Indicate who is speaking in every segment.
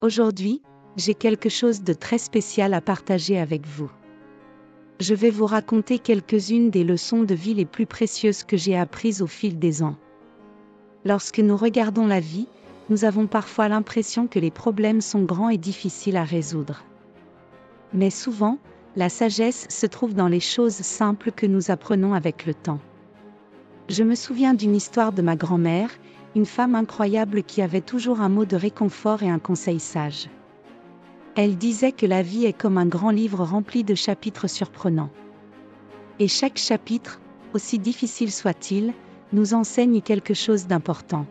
Speaker 1: Aujourd'hui, j'ai quelque chose de très spécial à partager avec vous. Je vais vous raconter quelques-unes des leçons de vie les plus précieuses que j'ai apprises au fil des ans. Lorsque nous regardons la vie, nous avons parfois l'impression que les problèmes sont grands et difficiles à résoudre. Mais souvent, la sagesse se trouve dans les choses simples que nous apprenons avec le temps. Je me souviens d'une histoire de ma grand-mère, une femme incroyable qui avait toujours un mot de réconfort et un conseil sage. Elle disait que la vie est comme un grand livre rempli de chapitres surprenants. Et chaque chapitre, aussi difficile soit-il, nous enseigne quelque chose d'important.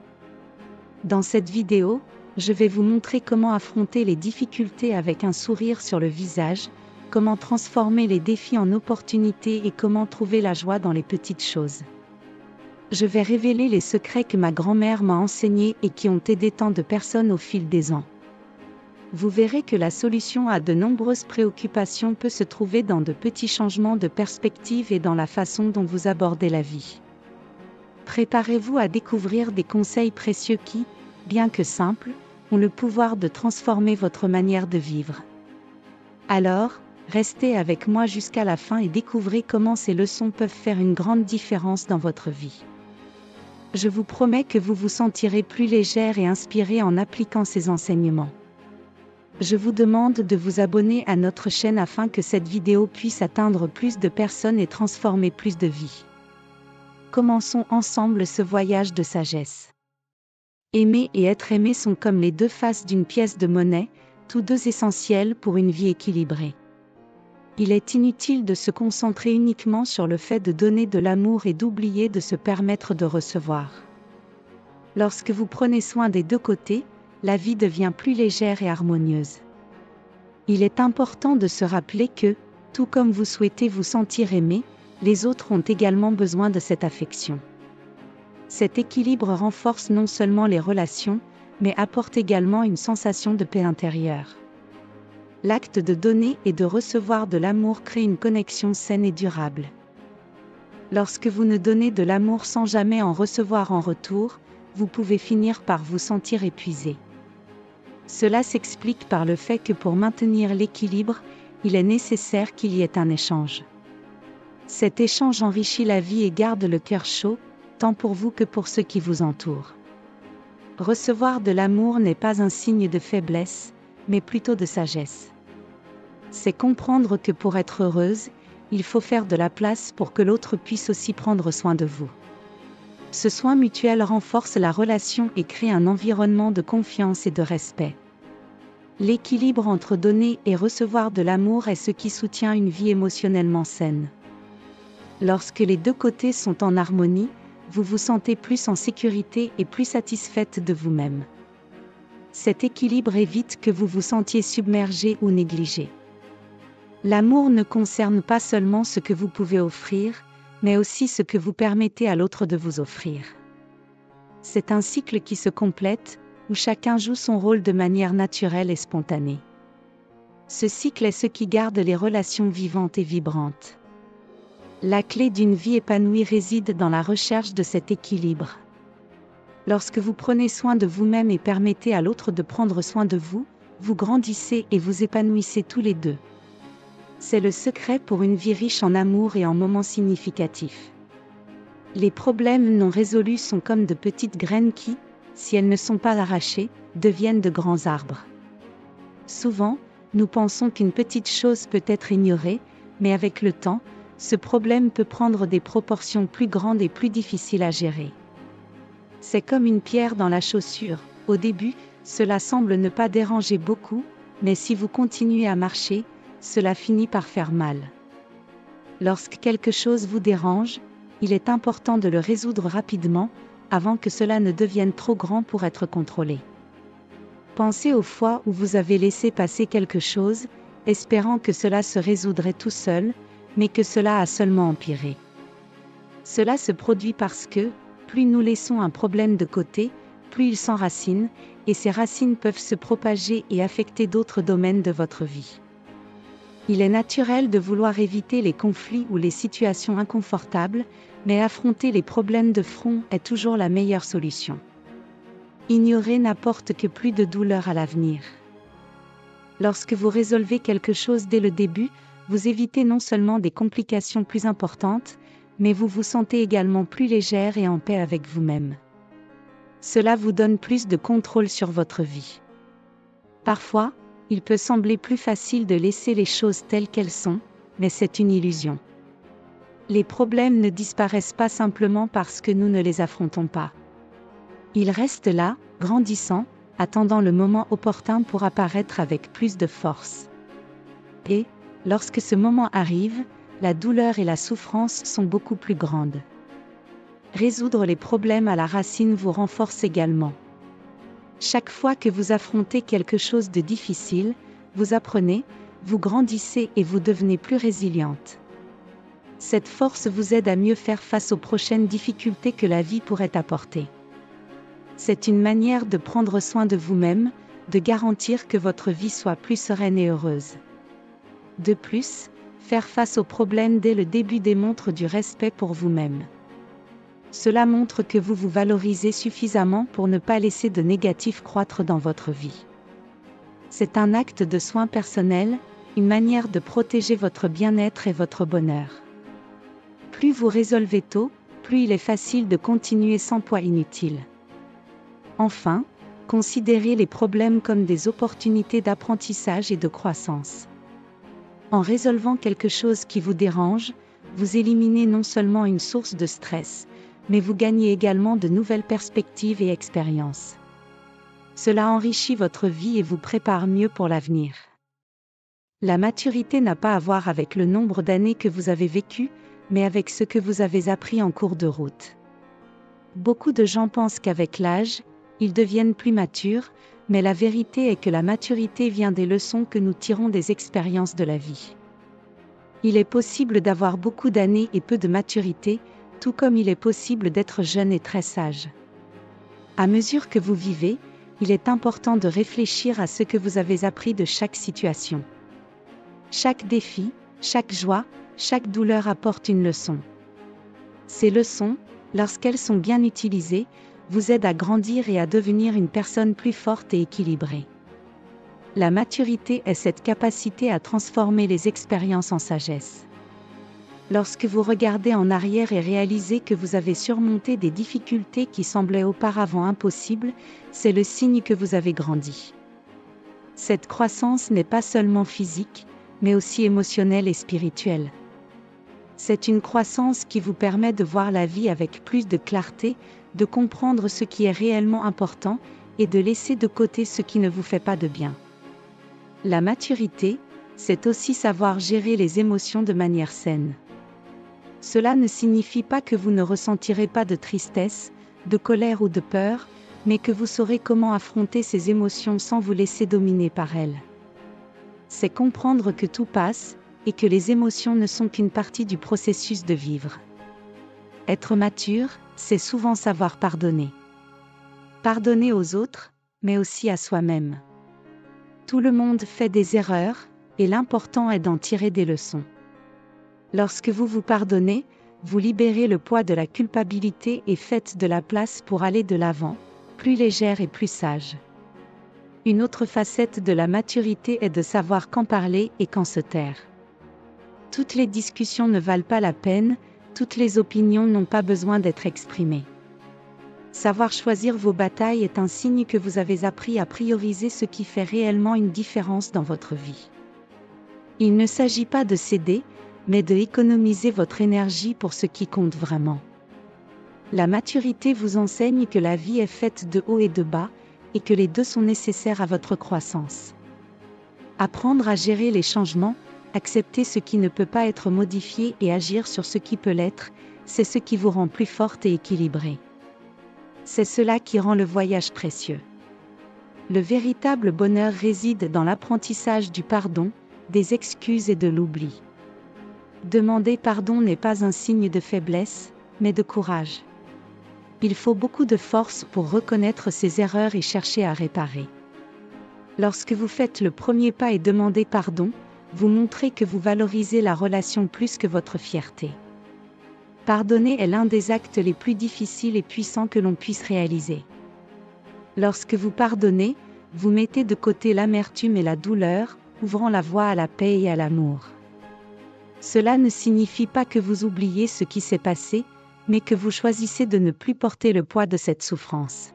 Speaker 1: Dans cette vidéo, je vais vous montrer comment affronter les difficultés avec un sourire sur le visage, comment transformer les défis en opportunités et comment trouver la joie dans les petites choses. Je vais révéler les secrets que ma grand-mère m'a enseignés et qui ont aidé tant de personnes au fil des ans. Vous verrez que la solution à de nombreuses préoccupations peut se trouver dans de petits changements de perspective et dans la façon dont vous abordez la vie. Préparez-vous à découvrir des conseils précieux qui, bien que simples, ont le pouvoir de transformer votre manière de vivre. Alors, restez avec moi jusqu'à la fin et découvrez comment ces leçons peuvent faire une grande différence dans votre vie. Je vous promets que vous vous sentirez plus légère et inspirée en appliquant ces enseignements. Je vous demande de vous abonner à notre chaîne afin que cette vidéo puisse atteindre plus de personnes et transformer plus de vies. Commençons ensemble ce voyage de sagesse. Aimer et être aimé sont comme les deux faces d'une pièce de monnaie, tous deux essentiels pour une vie équilibrée. Il est inutile de se concentrer uniquement sur le fait de donner de l'amour et d'oublier de se permettre de recevoir. Lorsque vous prenez soin des deux côtés, la vie devient plus légère et harmonieuse. Il est important de se rappeler que, tout comme vous souhaitez vous sentir aimé, les autres ont également besoin de cette affection. Cet équilibre renforce non seulement les relations, mais apporte également une sensation de paix intérieure. L'acte de donner et de recevoir de l'amour crée une connexion saine et durable. Lorsque vous ne donnez de l'amour sans jamais en recevoir en retour, vous pouvez finir par vous sentir épuisé. Cela s'explique par le fait que pour maintenir l'équilibre, il est nécessaire qu'il y ait un échange. Cet échange enrichit la vie et garde le cœur chaud, tant pour vous que pour ceux qui vous entourent. Recevoir de l'amour n'est pas un signe de faiblesse, mais plutôt de sagesse. C'est comprendre que pour être heureuse, il faut faire de la place pour que l'autre puisse aussi prendre soin de vous. Ce soin mutuel renforce la relation et crée un environnement de confiance et de respect. L'équilibre entre donner et recevoir de l'amour est ce qui soutient une vie émotionnellement saine. Lorsque les deux côtés sont en harmonie, vous vous sentez plus en sécurité et plus satisfaite de vous-même. Cet équilibre évite que vous vous sentiez submergé ou négligé. L'amour ne concerne pas seulement ce que vous pouvez offrir, mais aussi ce que vous permettez à l'autre de vous offrir. C'est un cycle qui se complète, où chacun joue son rôle de manière naturelle et spontanée. Ce cycle est ce qui garde les relations vivantes et vibrantes. La clé d'une vie épanouie réside dans la recherche de cet équilibre. Lorsque vous prenez soin de vous-même et permettez à l'autre de prendre soin de vous, vous grandissez et vous épanouissez tous les deux. C'est le secret pour une vie riche en amour et en moments significatifs. Les problèmes non résolus sont comme de petites graines qui, si elles ne sont pas arrachées, deviennent de grands arbres. Souvent, nous pensons qu'une petite chose peut être ignorée, mais avec le temps, ce problème peut prendre des proportions plus grandes et plus difficiles à gérer. C'est comme une pierre dans la chaussure. Au début, cela semble ne pas déranger beaucoup, mais si vous continuez à marcher, cela finit par faire mal. Lorsque quelque chose vous dérange, il est important de le résoudre rapidement, avant que cela ne devienne trop grand pour être contrôlé. Pensez aux fois où vous avez laissé passer quelque chose, espérant que cela se résoudrait tout seul, mais que cela a seulement empiré. Cela se produit parce que, plus nous laissons un problème de côté, plus il s'enracine, et ces racines peuvent se propager et affecter d'autres domaines de votre vie. Il est naturel de vouloir éviter les conflits ou les situations inconfortables, mais affronter les problèmes de front est toujours la meilleure solution. Ignorer n'apporte que plus de douleur à l'avenir. Lorsque vous résolvez quelque chose dès le début, vous évitez non seulement des complications plus importantes, mais vous vous sentez également plus légère et en paix avec vous-même. Cela vous donne plus de contrôle sur votre vie. Parfois, il peut sembler plus facile de laisser les choses telles qu'elles sont, mais c'est une illusion. Les problèmes ne disparaissent pas simplement parce que nous ne les affrontons pas. Ils restent là, grandissant, attendant le moment opportun pour apparaître avec plus de force. Et, lorsque ce moment arrive, la douleur et la souffrance sont beaucoup plus grandes. Résoudre les problèmes à la racine vous renforce également. Chaque fois que vous affrontez quelque chose de difficile, vous apprenez, vous grandissez et vous devenez plus résiliente. Cette force vous aide à mieux faire face aux prochaines difficultés que la vie pourrait apporter. C'est une manière de prendre soin de vous-même, de garantir que votre vie soit plus sereine et heureuse. De plus, faire face aux problèmes dès le début démontre du respect pour vous-même. Cela montre que vous vous valorisez suffisamment pour ne pas laisser de négatif croître dans votre vie. C'est un acte de soin personnel, une manière de protéger votre bien-être et votre bonheur. Plus vous résolvez tôt, plus il est facile de continuer sans poids inutile. Enfin, considérez les problèmes comme des opportunités d'apprentissage et de croissance. En résolvant quelque chose qui vous dérange, vous éliminez non seulement une source de stress, mais vous gagnez également de nouvelles perspectives et expériences. Cela enrichit votre vie et vous prépare mieux pour l'avenir. La maturité n'a pas à voir avec le nombre d'années que vous avez vécues, mais avec ce que vous avez appris en cours de route. Beaucoup de gens pensent qu'avec l'âge, ils deviennent plus matures, mais la vérité est que la maturité vient des leçons que nous tirons des expériences de la vie. Il est possible d'avoir beaucoup d'années et peu de maturité, tout comme il est possible d'être jeune et très sage. À mesure que vous vivez, il est important de réfléchir à ce que vous avez appris de chaque situation. Chaque défi, chaque joie, chaque douleur apporte une leçon. Ces leçons, lorsqu'elles sont bien utilisées, vous aident à grandir et à devenir une personne plus forte et équilibrée. La maturité est cette capacité à transformer les expériences en sagesse. Lorsque vous regardez en arrière et réalisez que vous avez surmonté des difficultés qui semblaient auparavant impossibles, c'est le signe que vous avez grandi. Cette croissance n'est pas seulement physique, mais aussi émotionnelle et spirituelle. C'est une croissance qui vous permet de voir la vie avec plus de clarté, de comprendre ce qui est réellement important, et de laisser de côté ce qui ne vous fait pas de bien. La maturité, c'est aussi savoir gérer les émotions de manière saine. Cela ne signifie pas que vous ne ressentirez pas de tristesse, de colère ou de peur, mais que vous saurez comment affronter ces émotions sans vous laisser dominer par elles. C'est comprendre que tout passe, et que les émotions ne sont qu'une partie du processus de vivre. Être mature, c'est souvent savoir pardonner. Pardonner aux autres, mais aussi à soi-même. Tout le monde fait des erreurs, et l'important est d'en tirer des leçons. Lorsque vous vous pardonnez, vous libérez le poids de la culpabilité et faites de la place pour aller de l'avant, plus légère et plus sage. Une autre facette de la maturité est de savoir quand parler et quand se taire. Toutes les discussions ne valent pas la peine, toutes les opinions n'ont pas besoin d'être exprimées. Savoir choisir vos batailles est un signe que vous avez appris à prioriser ce qui fait réellement une différence dans votre vie. Il ne s'agit pas de céder, mais de économiser votre énergie pour ce qui compte vraiment. La maturité vous enseigne que la vie est faite de hauts et de bas, et que les deux sont nécessaires à votre croissance. Apprendre à gérer les changements, accepter ce qui ne peut pas être modifié et agir sur ce qui peut l'être, c'est ce qui vous rend plus forte et équilibrée. C'est cela qui rend le voyage précieux. Le véritable bonheur réside dans l'apprentissage du pardon, des excuses et de l'oubli. Demander pardon n'est pas un signe de faiblesse, mais de courage. Il faut beaucoup de force pour reconnaître ses erreurs et chercher à réparer. Lorsque vous faites le premier pas et demandez pardon, vous montrez que vous valorisez la relation plus que votre fierté. Pardonner est l'un des actes les plus difficiles et puissants que l'on puisse réaliser. Lorsque vous pardonnez, vous mettez de côté l'amertume et la douleur, ouvrant la voie à la paix et à l'amour. Cela ne signifie pas que vous oubliez ce qui s'est passé, mais que vous choisissez de ne plus porter le poids de cette souffrance.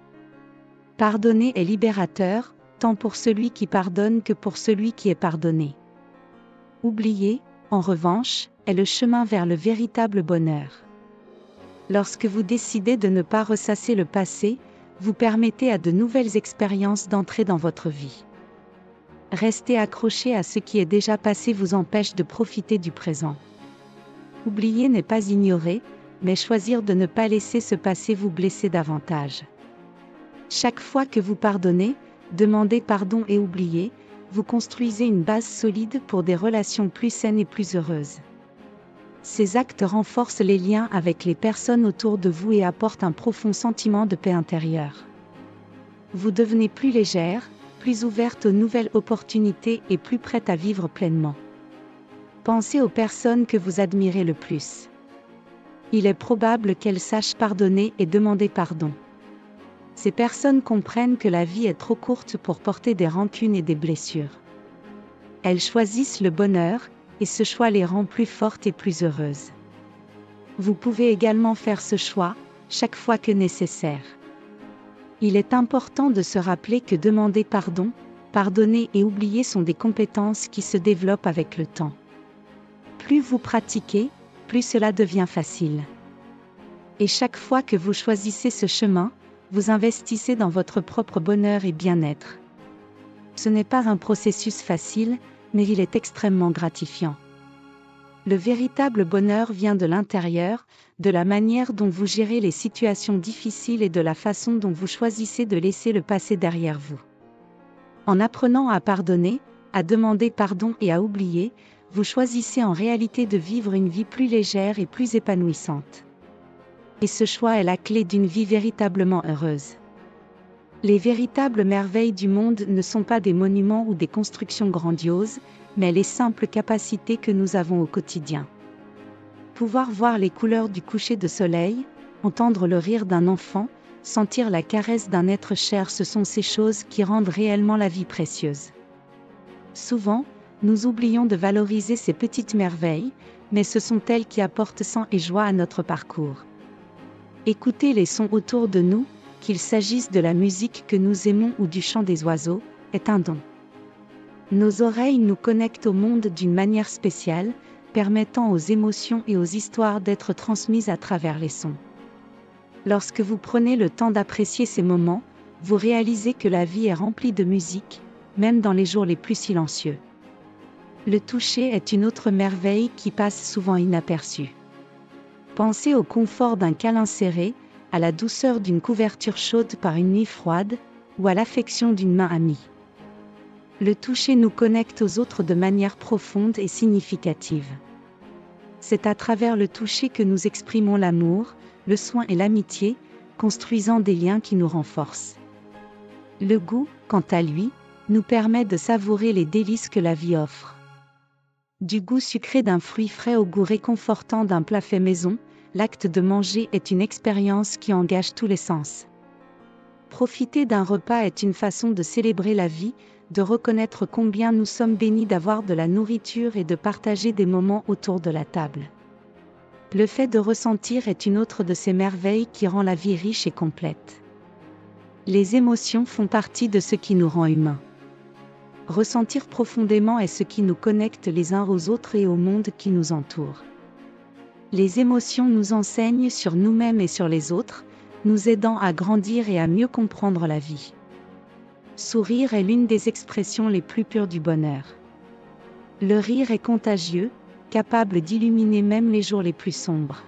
Speaker 1: Pardonner est libérateur, tant pour celui qui pardonne que pour celui qui est pardonné. Oublier, en revanche, est le chemin vers le véritable bonheur. Lorsque vous décidez de ne pas ressasser le passé, vous permettez à de nouvelles expériences d'entrer dans votre vie. Rester accroché à ce qui est déjà passé vous empêche de profiter du présent. Oublier n'est pas ignorer, mais choisir de ne pas laisser ce passé vous blesser davantage. Chaque fois que vous pardonnez, demandez pardon et oubliez, vous construisez une base solide pour des relations plus saines et plus heureuses. Ces actes renforcent les liens avec les personnes autour de vous et apportent un profond sentiment de paix intérieure. Vous devenez plus légère, plus ouverte aux nouvelles opportunités et plus prête à vivre pleinement. Pensez aux personnes que vous admirez le plus. Il est probable qu'elles sachent pardonner et demander pardon. Ces personnes comprennent que la vie est trop courte pour porter des rancunes et des blessures. Elles choisissent le bonheur, et ce choix les rend plus fortes et plus heureuses. Vous pouvez également faire ce choix, chaque fois que nécessaire. Il est important de se rappeler que demander pardon, pardonner et oublier sont des compétences qui se développent avec le temps. Plus vous pratiquez, plus cela devient facile. Et chaque fois que vous choisissez ce chemin, vous investissez dans votre propre bonheur et bien-être. Ce n'est pas un processus facile, mais il est extrêmement gratifiant. Le véritable bonheur vient de l'intérieur, de la manière dont vous gérez les situations difficiles et de la façon dont vous choisissez de laisser le passé derrière vous. En apprenant à pardonner, à demander pardon et à oublier, vous choisissez en réalité de vivre une vie plus légère et plus épanouissante. Et ce choix est la clé d'une vie véritablement heureuse. Les véritables merveilles du monde ne sont pas des monuments ou des constructions grandioses, mais les simples capacités que nous avons au quotidien. Pouvoir voir les couleurs du coucher de soleil, entendre le rire d'un enfant, sentir la caresse d'un être cher, ce sont ces choses qui rendent réellement la vie précieuse. Souvent, nous oublions de valoriser ces petites merveilles, mais ce sont elles qui apportent sang et joie à notre parcours. Écouter les sons autour de nous, qu'il s'agisse de la musique que nous aimons ou du chant des oiseaux, est un don. Nos oreilles nous connectent au monde d'une manière spéciale, permettant aux émotions et aux histoires d'être transmises à travers les sons. Lorsque vous prenez le temps d'apprécier ces moments, vous réalisez que la vie est remplie de musique, même dans les jours les plus silencieux. Le toucher est une autre merveille qui passe souvent inaperçue. Pensez au confort d'un câlin serré, à la douceur d'une couverture chaude par une nuit froide, ou à l'affection d'une main amie. Le toucher nous connecte aux autres de manière profonde et significative. C'est à travers le toucher que nous exprimons l'amour, le soin et l'amitié, construisant des liens qui nous renforcent. Le goût, quant à lui, nous permet de savourer les délices que la vie offre. Du goût sucré d'un fruit frais au goût réconfortant d'un plat fait maison, l'acte de manger est une expérience qui engage tous les sens. Profiter d'un repas est une façon de célébrer la vie, de reconnaître combien nous sommes bénis d'avoir de la nourriture et de partager des moments autour de la table. Le fait de ressentir est une autre de ces merveilles qui rend la vie riche et complète. Les émotions font partie de ce qui nous rend humains. Ressentir profondément est ce qui nous connecte les uns aux autres et au monde qui nous entoure. Les émotions nous enseignent sur nous-mêmes et sur les autres, nous aidant à grandir et à mieux comprendre la vie. Sourire est l'une des expressions les plus pures du bonheur. Le rire est contagieux, capable d'illuminer même les jours les plus sombres.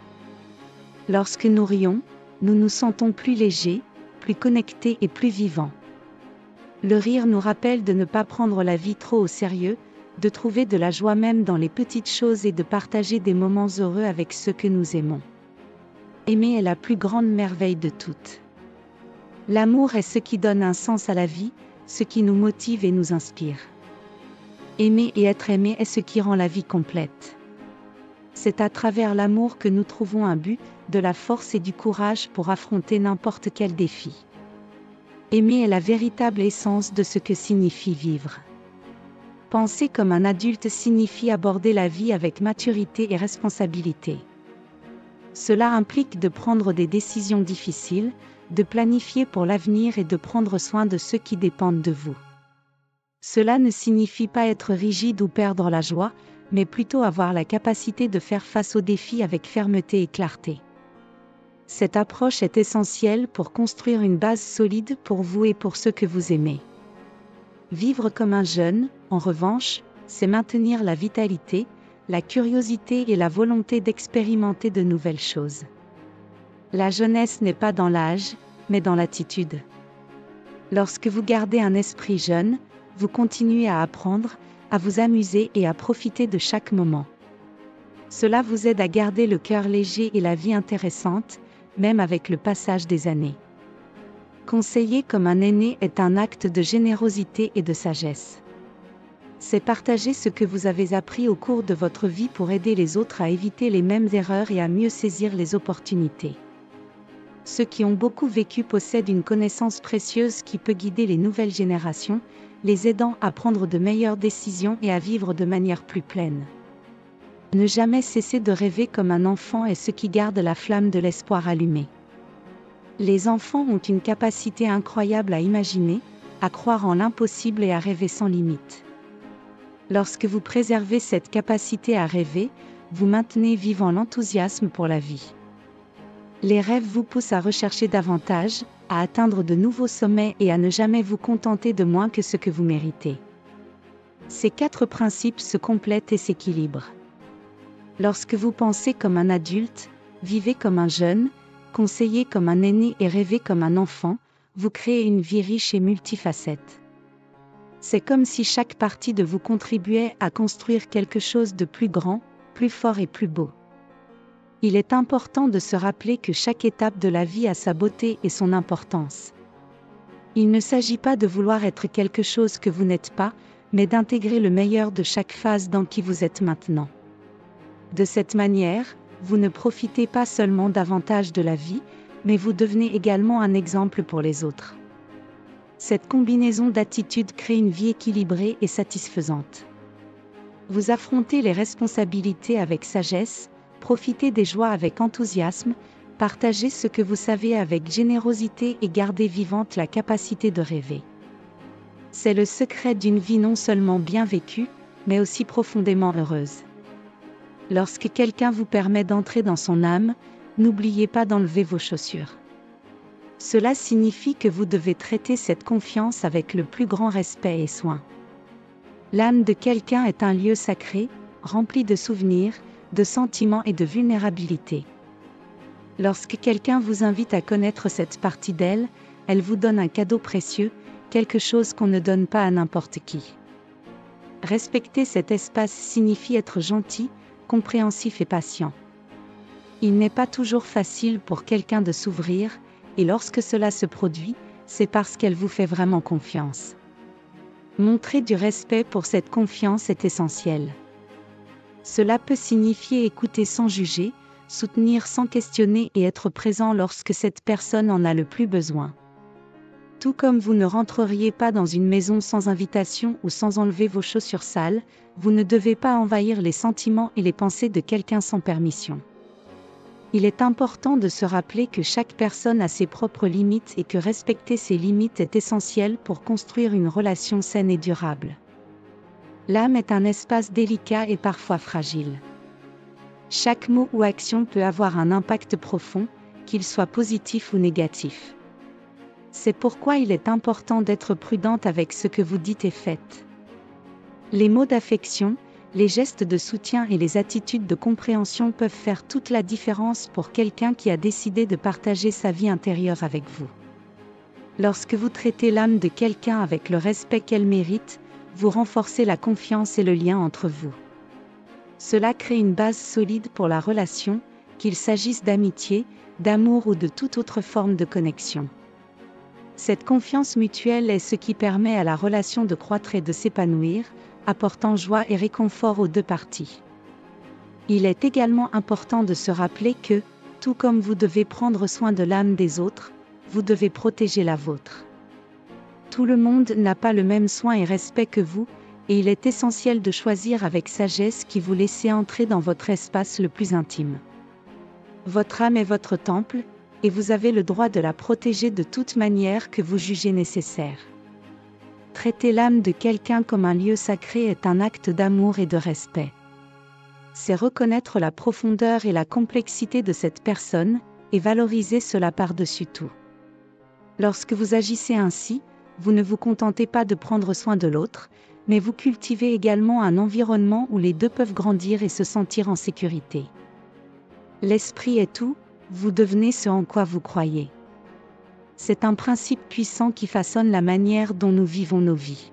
Speaker 1: Lorsque nous rions, nous nous sentons plus légers, plus connectés et plus vivants. Le rire nous rappelle de ne pas prendre la vie trop au sérieux, de trouver de la joie même dans les petites choses et de partager des moments heureux avec ceux que nous aimons. Aimer est la plus grande merveille de toutes. L'amour est ce qui donne un sens à la vie, ce qui nous motive et nous inspire. Aimer et être aimé est ce qui rend la vie complète. C'est à travers l'amour que nous trouvons un but, de la force et du courage pour affronter n'importe quel défi. Aimer est la véritable essence de ce que signifie vivre. Penser comme un adulte signifie aborder la vie avec maturité et responsabilité. Cela implique de prendre des décisions difficiles, de planifier pour l'avenir et de prendre soin de ceux qui dépendent de vous. Cela ne signifie pas être rigide ou perdre la joie, mais plutôt avoir la capacité de faire face aux défis avec fermeté et clarté. Cette approche est essentielle pour construire une base solide pour vous et pour ceux que vous aimez. Vivre comme un jeune, en revanche, c'est maintenir la vitalité, la curiosité et la volonté d'expérimenter de nouvelles choses. La jeunesse n'est pas dans l'âge, mais dans l'attitude. Lorsque vous gardez un esprit jeune, vous continuez à apprendre, à vous amuser et à profiter de chaque moment. Cela vous aide à garder le cœur léger et la vie intéressante, même avec le passage des années. Conseiller comme un aîné est un acte de générosité et de sagesse. C'est partager ce que vous avez appris au cours de votre vie pour aider les autres à éviter les mêmes erreurs et à mieux saisir les opportunités. Ceux qui ont beaucoup vécu possèdent une connaissance précieuse qui peut guider les nouvelles générations, les aidant à prendre de meilleures décisions et à vivre de manière plus pleine. Ne jamais cesser de rêver comme un enfant est ce qui garde la flamme de l'espoir allumée. Les enfants ont une capacité incroyable à imaginer, à croire en l'impossible et à rêver sans limite. Lorsque vous préservez cette capacité à rêver, vous maintenez vivant l'enthousiasme pour la vie. Les rêves vous poussent à rechercher davantage, à atteindre de nouveaux sommets et à ne jamais vous contenter de moins que ce que vous méritez. Ces 4 principes se complètent et s'équilibrent. Lorsque vous pensez comme un adulte, vivez comme un jeune, conseillez comme un aîné et rêvez comme un enfant, vous créez une vie riche et multifacette. C'est comme si chaque partie de vous contribuait à construire quelque chose de plus grand, plus fort et plus beau. Il est important de se rappeler que chaque étape de la vie a sa beauté et son importance. Il ne s'agit pas de vouloir être quelque chose que vous n'êtes pas, mais d'intégrer le meilleur de chaque phase dans qui vous êtes maintenant. De cette manière, vous ne profitez pas seulement davantage de la vie, mais vous devenez également un exemple pour les autres. Cette combinaison d'attitudes crée une vie équilibrée et satisfaisante. Vous affrontez les responsabilités avec sagesse, profitez des joies avec enthousiasme, partagez ce que vous savez avec générosité et gardez vivante la capacité de rêver. C'est le secret d'une vie non seulement bien vécue, mais aussi profondément heureuse. Lorsque quelqu'un vous permet d'entrer dans son âme, n'oubliez pas d'enlever vos chaussures. Cela signifie que vous devez traiter cette confiance avec le plus grand respect et soin. L'âme de quelqu'un est un lieu sacré, rempli de souvenirs, de sentiments et de vulnérabilité. Lorsque quelqu'un vous invite à connaître cette partie d'elle, elle vous donne un cadeau précieux, quelque chose qu'on ne donne pas à n'importe qui. Respecter cet espace signifie être gentil, compréhensif et patient. Il n'est pas toujours facile pour quelqu'un de s'ouvrir, et lorsque cela se produit, c'est parce qu'elle vous fait vraiment confiance. Montrer du respect pour cette confiance est essentiel. Cela peut signifier écouter sans juger, soutenir sans questionner et être présent lorsque cette personne en a le plus besoin. Tout comme vous ne rentreriez pas dans une maison sans invitation ou sans enlever vos chaussures sales, vous ne devez pas envahir les sentiments et les pensées de quelqu'un sans permission. Il est important de se rappeler que chaque personne a ses propres limites et que respecter ces limites est essentiel pour construire une relation saine et durable. L'âme est un espace délicat et parfois fragile. Chaque mot ou action peut avoir un impact profond, qu'il soit positif ou négatif. C'est pourquoi il est important d'être prudente avec ce que vous dites et faites. Les mots d'affection, les gestes de soutien et les attitudes de compréhension peuvent faire toute la différence pour quelqu'un qui a décidé de partager sa vie intérieure avec vous. Lorsque vous traitez l'âme de quelqu'un avec le respect qu'elle mérite, vous renforcez la confiance et le lien entre vous. Cela crée une base solide pour la relation, qu'il s'agisse d'amitié, d'amour ou de toute autre forme de connexion. Cette confiance mutuelle est ce qui permet à la relation de croître et de s'épanouir, apportant joie et réconfort aux 2 parties. Il est également important de se rappeler que, tout comme vous devez prendre soin de l'âme des autres, vous devez protéger la vôtre. Tout le monde n'a pas le même soin et respect que vous, et il est essentiel de choisir avec sagesse qui vous laissez entrer dans votre espace le plus intime. Votre âme est votre temple, et vous avez le droit de la protéger de toute manière que vous jugez nécessaire. Traiter l'âme de quelqu'un comme un lieu sacré est un acte d'amour et de respect. C'est reconnaître la profondeur et la complexité de cette personne, et valoriser cela par-dessus tout. Lorsque vous agissez ainsi, vous ne vous contentez pas de prendre soin de l'autre, mais vous cultivez également un environnement où les deux peuvent grandir et se sentir en sécurité. L'esprit est tout, vous devenez ce en quoi vous croyez. C'est un principe puissant qui façonne la manière dont nous vivons nos vies.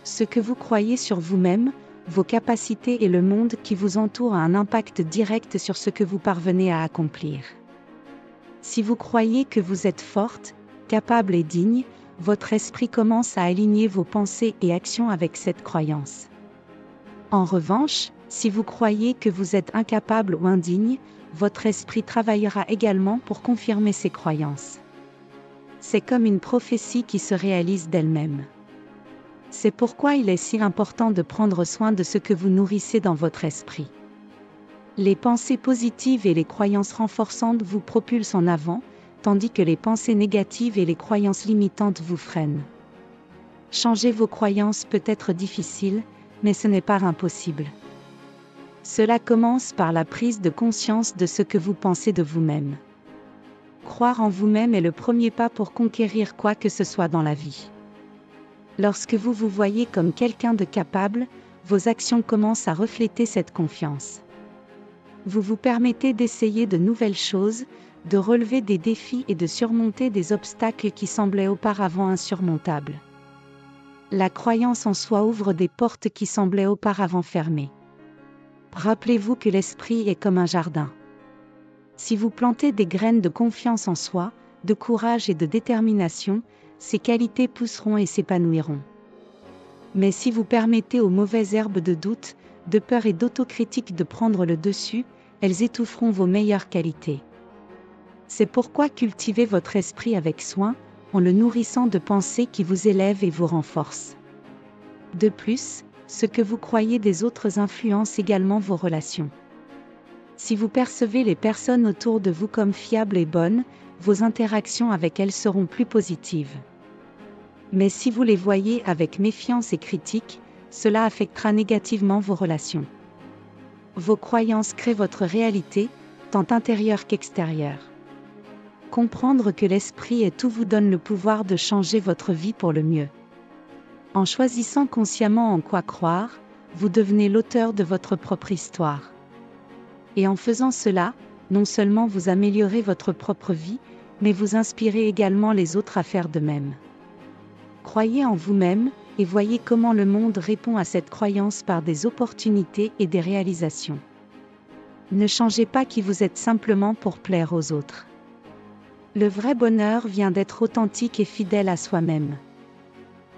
Speaker 1: Ce que vous croyez sur vous-même, vos capacités et le monde qui vous entoure a un impact direct sur ce que vous parvenez à accomplir. Si vous croyez que vous êtes forte, capable et digne, votre esprit commence à aligner vos pensées et actions avec cette croyance. En revanche, si vous croyez que vous êtes incapable ou indigne, votre esprit travaillera également pour confirmer ces croyances. C'est comme une prophétie qui se réalise d'elle-même. C'est pourquoi il est si important de prendre soin de ce que vous nourrissez dans votre esprit. Les pensées positives et les croyances renforçantes vous propulsent en avant, tandis que les pensées négatives et les croyances limitantes vous freinent. Changer vos croyances peut être difficile, mais ce n'est pas impossible. Cela commence par la prise de conscience de ce que vous pensez de vous-même. Croire en vous-même est le premier pas pour conquérir quoi que ce soit dans la vie. Lorsque vous vous voyez comme quelqu'un de capable, vos actions commencent à refléter cette confiance. Vous vous permettez d'essayer de nouvelles choses, de relever des défis et de surmonter des obstacles qui semblaient auparavant insurmontables. La croyance en soi ouvre des portes qui semblaient auparavant fermées. Rappelez-vous que l'esprit est comme un jardin. Si vous plantez des graines de confiance en soi, de courage et de détermination, ces qualités pousseront et s'épanouiront. Mais si vous permettez aux mauvaises herbes de doute, de peur et d'autocritique de prendre le dessus, elles étoufferont vos meilleures qualités. C'est pourquoi cultivez votre esprit avec soin, en le nourrissant de pensées qui vous élèvent et vous renforcent. De plus, ce que vous croyez des autres influence également vos relations. Si vous percevez les personnes autour de vous comme fiables et bonnes, vos interactions avec elles seront plus positives. Mais si vous les voyez avec méfiance et critique, cela affectera négativement vos relations. Vos croyances créent votre réalité, tant intérieure qu'extérieure. Comprendre que l'esprit est tout vous donne le pouvoir de changer votre vie pour le mieux. En choisissant consciemment en quoi croire, vous devenez l'auteur de votre propre histoire. Et en faisant cela, non seulement vous améliorez votre propre vie, mais vous inspirez également les autres à faire de même. Croyez en vous-même, et voyez comment le monde répond à cette croyance par des opportunités et des réalisations. Ne changez pas qui vous êtes simplement pour plaire aux autres. Le vrai bonheur vient d'être authentique et fidèle à soi-même.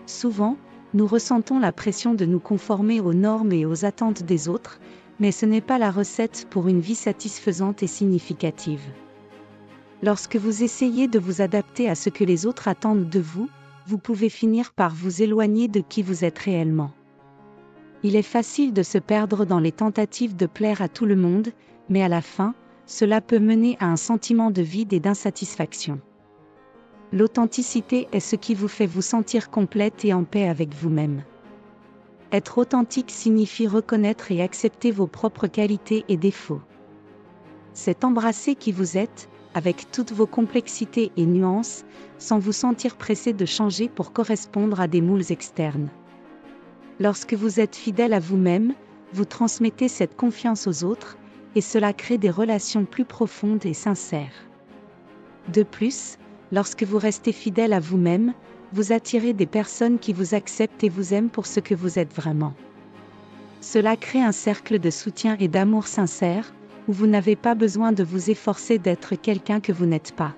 Speaker 1: Souvent, nous ressentons la pression de nous conformer aux normes et aux attentes des autres, mais ce n'est pas la recette pour une vie satisfaisante et significative. Lorsque vous essayez de vous adapter à ce que les autres attendent de vous, vous pouvez finir par vous éloigner de qui vous êtes réellement. Il est facile de se perdre dans les tentatives de plaire à tout le monde, mais à la fin, cela peut mener à un sentiment de vide et d'insatisfaction. L'authenticité est ce qui vous fait vous sentir complète et en paix avec vous-même. Être authentique signifie reconnaître et accepter vos propres qualités et défauts. C'est embrasser qui vous êtes, avec toutes vos complexités et nuances, sans vous sentir pressé de changer pour correspondre à des moules externes. Lorsque vous êtes fidèle à vous-même, vous transmettez cette confiance aux autres, et cela crée des relations plus profondes et sincères. De plus, lorsque vous restez fidèle à vous-même, vous attirez des personnes qui vous acceptent et vous aiment pour ce que vous êtes vraiment. Cela crée un cercle de soutien et d'amour sincère, où vous n'avez pas besoin de vous efforcer d'être quelqu'un que vous n'êtes pas.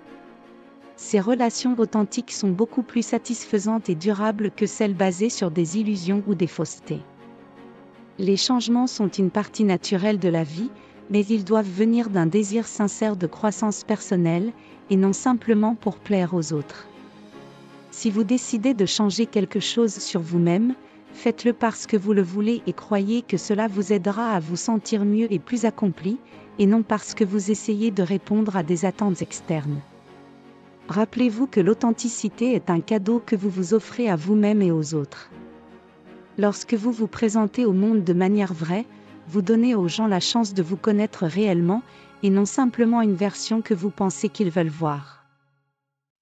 Speaker 1: Ces relations authentiques sont beaucoup plus satisfaisantes et durables que celles basées sur des illusions ou des faussetés. Les changements sont une partie naturelle de la vie, mais ils doivent venir d'un désir sincère de croissance personnelle, et non simplement pour plaire aux autres. Si vous décidez de changer quelque chose sur vous-même, faites-le parce que vous le voulez et croyez que cela vous aidera à vous sentir mieux et plus accompli, et non parce que vous essayez de répondre à des attentes externes. Rappelez-vous que l'authenticité est un cadeau que vous vous offrez à vous-même et aux autres. Lorsque vous vous présentez au monde de manière vraie, vous donnez aux gens la chance de vous connaître réellement, et non simplement une version que vous pensez qu'ils veulent voir.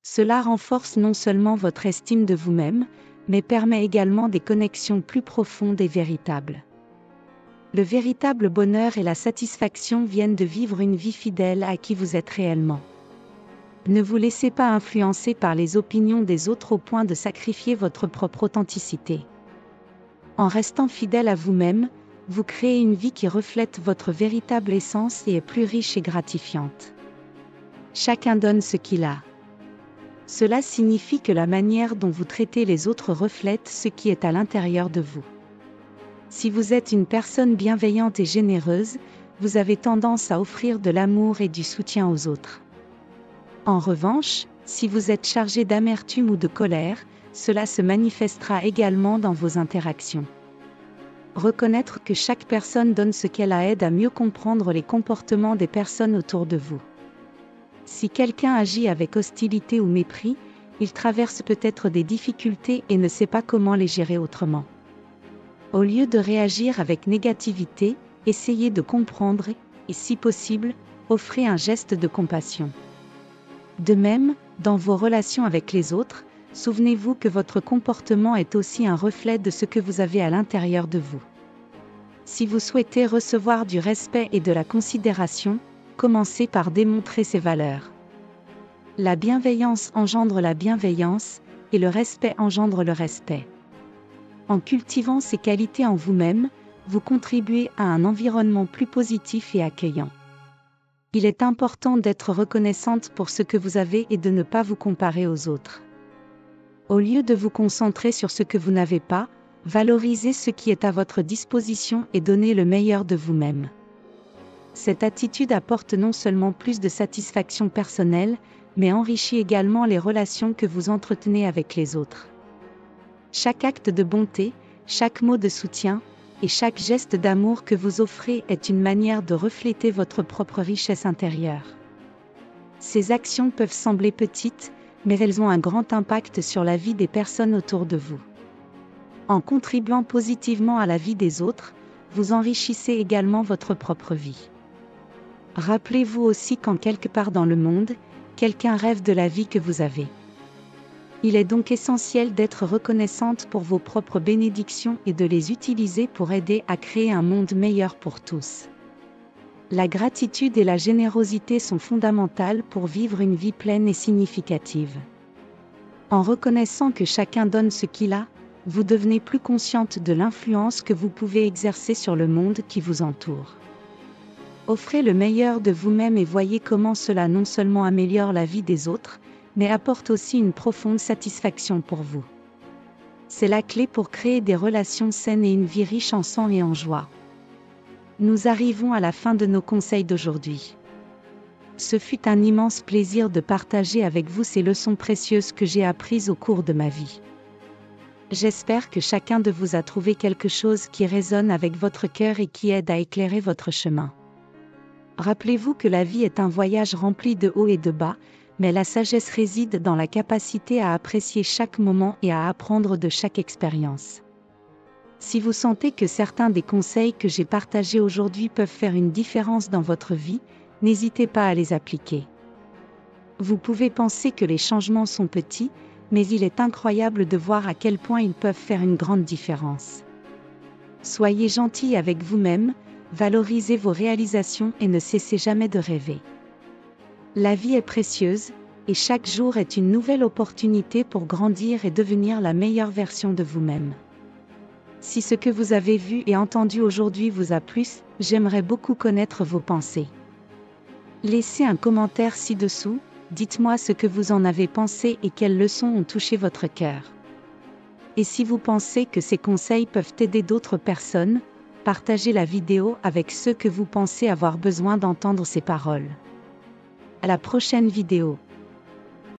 Speaker 1: Cela renforce non seulement votre estime de vous-même, mais permet également des connexions plus profondes et véritables. Le véritable bonheur et la satisfaction viennent de vivre une vie fidèle à qui vous êtes réellement. Ne vous laissez pas influencer par les opinions des autres au point de sacrifier votre propre authenticité. En restant fidèle à vous-même, vous créez une vie qui reflète votre véritable essence et est plus riche et gratifiante. Chacun donne ce qu'il a. Cela signifie que la manière dont vous traitez les autres reflète ce qui est à l'intérieur de vous. Si vous êtes une personne bienveillante et généreuse, vous avez tendance à offrir de l'amour et du soutien aux autres. En revanche, si vous êtes chargé d'amertume ou de colère, cela se manifestera également dans vos interactions. Reconnaître que chaque personne donne ce qu'elle a aide à mieux comprendre les comportements des personnes autour de vous. Si quelqu'un agit avec hostilité ou mépris, il traverse peut-être des difficultés et ne sait pas comment les gérer autrement. Au lieu de réagir avec négativité, essayez de comprendre et, si possible, offrez un geste de compassion. De même, dans vos relations avec les autres, souvenez-vous que votre comportement est aussi un reflet de ce que vous avez à l'intérieur de vous. Si vous souhaitez recevoir du respect et de la considération, commencez par démontrer ces valeurs. La bienveillance engendre la bienveillance, et le respect engendre le respect. En cultivant ces qualités en vous-même, vous contribuez à un environnement plus positif et accueillant. Il est important d'être reconnaissante pour ce que vous avez et de ne pas vous comparer aux autres. Au lieu de vous concentrer sur ce que vous n'avez pas, valorisez ce qui est à votre disposition et donnez le meilleur de vous-même. Cette attitude apporte non seulement plus de satisfaction personnelle, mais enrichit également les relations que vous entretenez avec les autres. Chaque acte de bonté, chaque mot de soutien, et chaque geste d'amour que vous offrez est une manière de refléter votre propre richesse intérieure. Ces actions peuvent sembler petites, mais elles ont un grand impact sur la vie des personnes autour de vous. En contribuant positivement à la vie des autres, vous enrichissez également votre propre vie. Rappelez-vous aussi qu'en quelque part dans le monde, quelqu'un rêve de la vie que vous avez. Il est donc essentiel d'être reconnaissante pour vos propres bénédictions et de les utiliser pour aider à créer un monde meilleur pour tous. La gratitude et la générosité sont fondamentales pour vivre une vie pleine et significative. En reconnaissant que chacun donne ce qu'il a, vous devenez plus consciente de l'influence que vous pouvez exercer sur le monde qui vous entoure. Offrez le meilleur de vous-même et voyez comment cela non seulement améliore la vie des autres, mais apporte aussi une profonde satisfaction pour vous. C'est la clé pour créer des relations saines et une vie riche en sang et en joie. Nous arrivons à la fin de nos conseils d'aujourd'hui. Ce fut un immense plaisir de partager avec vous ces leçons précieuses que j'ai apprises au cours de ma vie. J'espère que chacun de vous a trouvé quelque chose qui résonne avec votre cœur et qui aide à éclairer votre chemin. Rappelez-vous que la vie est un voyage rempli de hauts et de bas, mais la sagesse réside dans la capacité à apprécier chaque moment et à apprendre de chaque expérience. Si vous sentez que certains des conseils que j'ai partagés aujourd'hui peuvent faire une différence dans votre vie, n'hésitez pas à les appliquer. Vous pouvez penser que les changements sont petits, mais il est incroyable de voir à quel point ils peuvent faire une grande différence. Soyez gentil avec vous-même, valorisez vos réalisations et ne cessez jamais de rêver. La vie est précieuse, et chaque jour est une nouvelle opportunité pour grandir et devenir la meilleure version de vous-même. Si ce que vous avez vu et entendu aujourd'hui vous a plu, j'aimerais beaucoup connaître vos pensées. Laissez un commentaire ci-dessous, dites-moi ce que vous en avez pensé et quelles leçons ont touché votre cœur. Et si vous pensez que ces conseils peuvent aider d'autres personnes, partagez la vidéo avec ceux que vous pensez avoir besoin d'entendre ces paroles. À la prochaine vidéo.